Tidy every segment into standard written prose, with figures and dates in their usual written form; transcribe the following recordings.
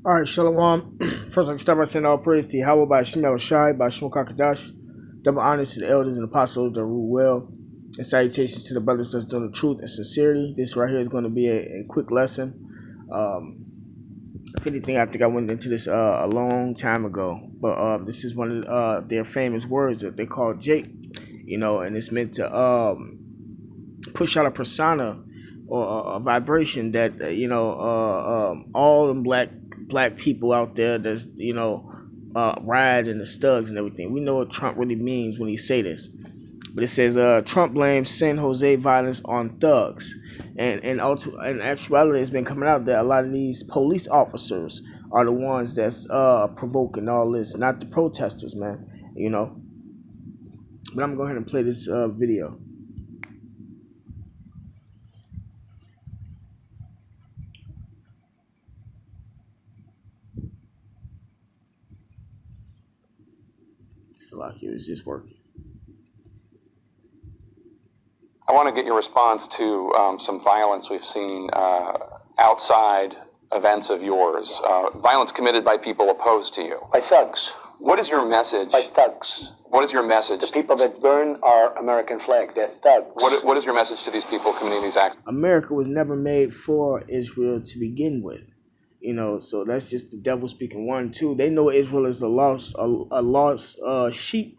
All right, Shalom. First, I can start by saying all praise to Yahweh by Shemel Shai, by Shmuel Kakadash. Double honors to the elders and apostles that rule well. And salutations to the brothers that's doing the truth and sincerity. This right here is going to be a quick lesson. If anything, I think I went into this a long time ago. But this is one of their famous words that they call Jake. And it's meant to push out a persona or a vibration that, all them black people out there that's ride and the stugs and everything. We know what Trump really means when he say this, but it says Trump blames San Jose violence on thugs, and also in actuality it's been coming out that a lot of these police officers are the ones that's provoking all this, not the protesters, man. But I'm gonna go ahead and play this video. Like it was just working. I want to get your response to some violence we've seen outside events of yours. Violence committed by people opposed to you. By thugs. What is your message? By thugs. What is your message? The people that burn our American flag, they're thugs. What is your message to these people committing these acts? America was never made for Israel to begin with. So that's just the devil speaking. 1, 2. They know Israel is a lost sheep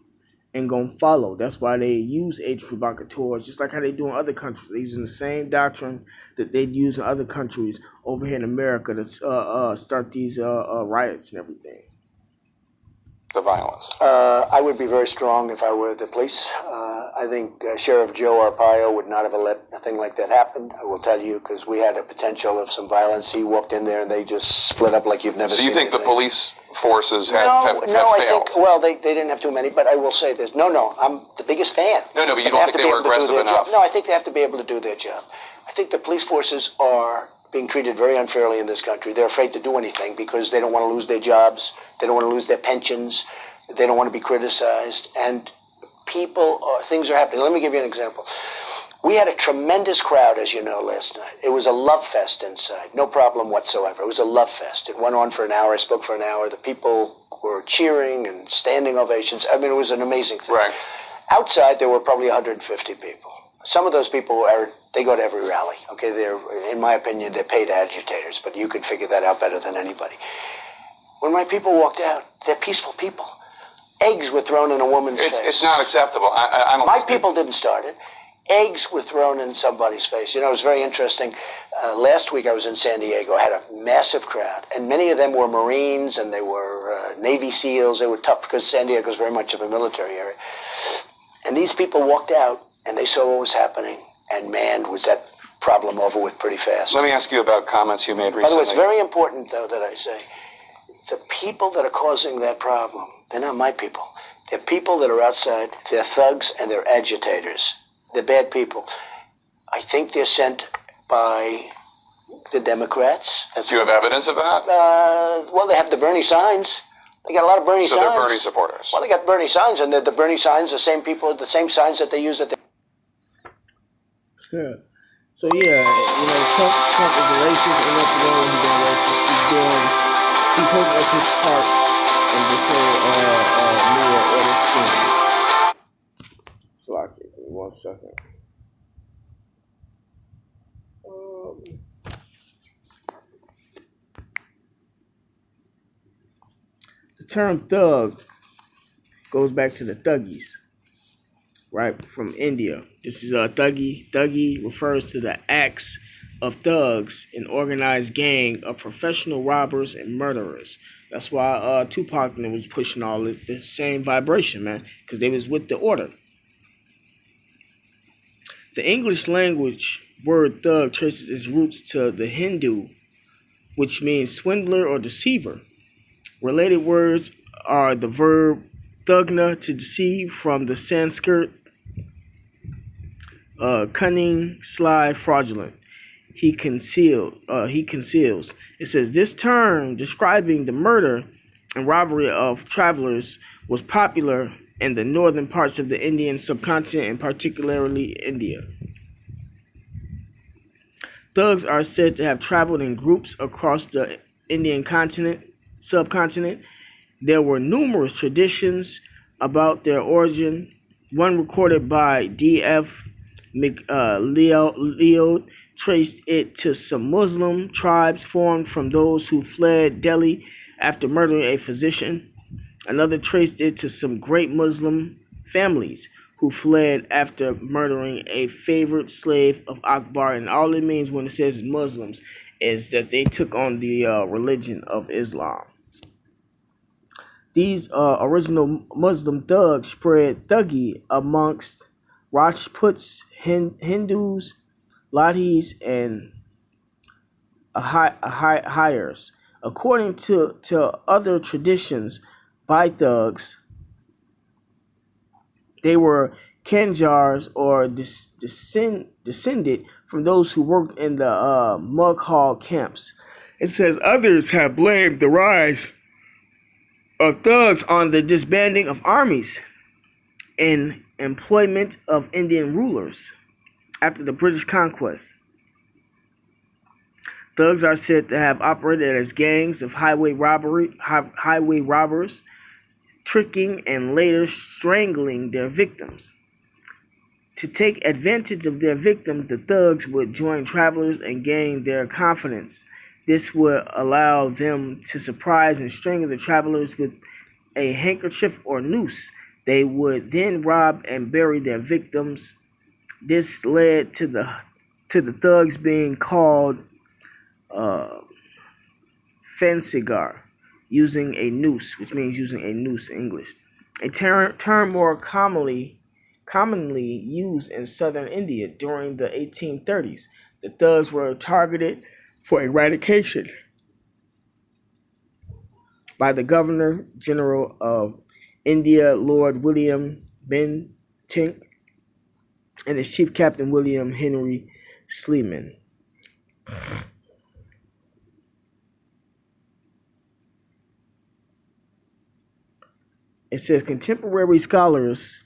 and gonna follow. That's why they use age provocateurs, just like how they do in other countries. They're using the same doctrine that they use in other countries over here in America to start these riots and everything. The violence. I would be very strong if I were the police. I think Sheriff Joe Arpaio would not have let a thing like that happen. I will tell you, because we had a potential of some violence. He walked in there and they just split up like you've never seen. So you think anything. the police forces have failed? I think, well, they didn't have too many, but I will say this. No, I'm the biggest fan. No, but you don't think they were aggressive enough? No, I think they have to be able to do their job. I think the police forces are being treated very unfairly in this country. They're afraid to do anything because they don't want to lose their jobs. They don't want to lose their pensions. They don't want to be criticized. And things are happening. Let me give you an example. We had a tremendous crowd, as you know, last night. It was a love fest inside. No problem whatsoever. It was a love fest. It went on for an hour. I spoke for an hour. The people were cheering and standing ovations. I mean, it was an amazing thing. Right. Outside, there were probably 150 people. Some of those people they go to every rally. Okay, in my opinion, they're paid agitators, but you can figure that out better than anybody. When my people walked out, they're peaceful people. Eggs were thrown in a woman's face. It's not acceptable. I don't. My people didn't start it. Eggs were thrown in somebody's face. It was very interesting. Last week I was in San Diego. I had a massive crowd, and many of them were Marines and they were Navy SEALs. They were tough because San Diego is very much of a military area. And these people walked out and they saw what was happening, and man, was that problem over with pretty fast. Let me ask you about comments you made recently. By the way, it's very important, though, that I say, the people that are causing that problem, they're not my people. They're people that are outside. They're thugs and they're agitators. They're bad people. I think they're sent by the Democrats. Do you have evidence of that? Well, they have the Bernie signs. They got a lot of Bernie signs. So they're Bernie supporters. Well, they got Bernie signs, and the Bernie signs, the same people, the same signs that they use at the... Yeah. So Trump is a racist, and nothing wrong with him being racist. He's holding up his part in this whole new order scheme. Slack it. Give me 1 second. The term thug goes back to the Thuggies, right, from India. This is a thuggy. Thuggy refers to the acts of thugs, an organized gang of professional robbers and murderers. That's why Tupac was pushing all the same vibration, man, because they was with the order. The English language word thug traces its roots to the Hindu, which means swindler or deceiver. Related words are the verb thugna, to deceive, from the Sanskrit cunning, sly, fraudulent. He conceals. It says this term describing the murder and robbery of travelers was popular in the northern parts of the Indian subcontinent, and particularly India. Thugs are said to have traveled in groups across the Indian subcontinent. There were numerous traditions about their origin. One recorded by D.F. Leo traced it to some Muslim tribes formed from those who fled Delhi after murdering a physician. Another traced it to some great Muslim families who fled after murdering a favorite slave of Akbar. And all it means when it says Muslims is that they took on the religion of Islam. These original Muslim thugs spread thuggee amongst Rajputs, Hindus, Ladhis, and Hires. According to other traditions, by thugs, they were Kanjars or descended from those who worked in the Mughal camps. It says others have blamed the rise of thugs on the disbanding of armies and employment of Indian rulers after the British conquest. Thugs are said to have operated as gangs of highway robbers, tricking and later strangling their victims. To take advantage of their victims, the thugs would join travelers and gain their confidence. This would allow them to surprise and strangle the travelers with a handkerchief or noose. They would then rob and bury their victims. This led to the thugs being called Fansigar, using a noose, which means using a noose in English. A term more commonly used in southern India during the 1830s. The thugs were targeted for eradication by the Governor General of India, Lord William Bentinck, and his chief captain, William Henry Sleeman. It says contemporary scholarship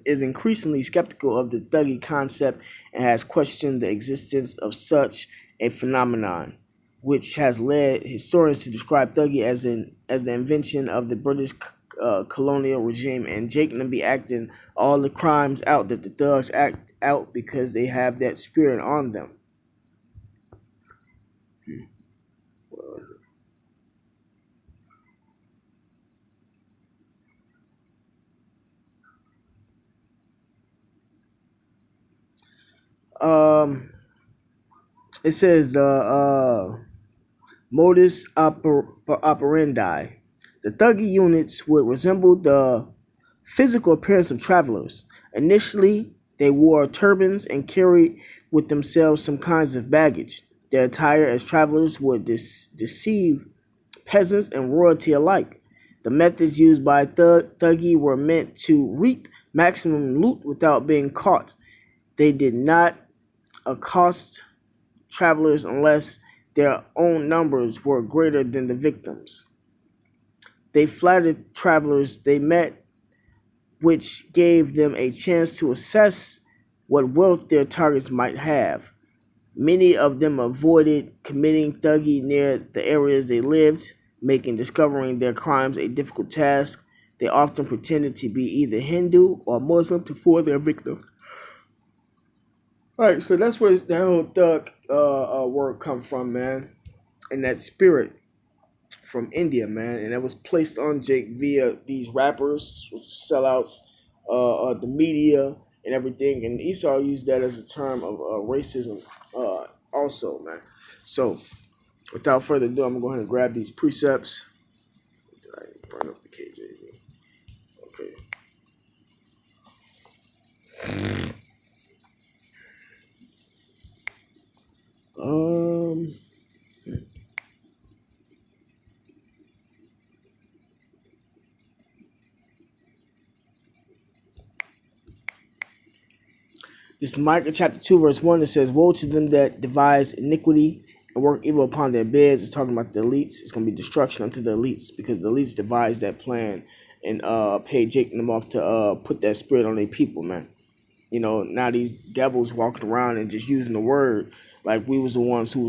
is increasingly skeptical of the thuggee concept and has questioned the existence of such a phenomenon, which has led historians to describe thuggee as the invention of the British colonial regime, and Jake and be acting all the crimes out that the thugs act out because they have that spirit on them. What was it? It says the modus operandi. The thuggee units would resemble the physical appearance of travelers. Initially, they wore turbans and carried with themselves some kinds of baggage. Their attire as travelers would deceive peasants and royalty alike. The methods used by thuggee were meant to reap maximum loot without being caught. They did not accost travelers unless their own numbers were greater than the victims. They flattered travelers they met, which gave them a chance to assess what wealth their targets might have. Many of them avoided committing thuggee near the areas they lived, making discovering their crimes a difficult task. They often pretended to be either Hindu or Muslim to fool their victims. All right, so that's where that whole thug word come from, man, and that spirit from India, man, and that was placed on Jake via these rappers, sellouts, the media, and everything. And Esau used that as a term of racism, also, man. So, without further ado, I'm going to grab these precepts. Did I burn up the KJV? Okay. This is Micah chapter 2, verse 1. It says, woe to them that devise iniquity and work evil upon their beds. It's talking about the elites. It's going to be destruction unto the elites because the elites devised that plan and paid Jake and them off to put that spirit on their people, man. You know, now these devils walking around and just using the word like we was the ones who was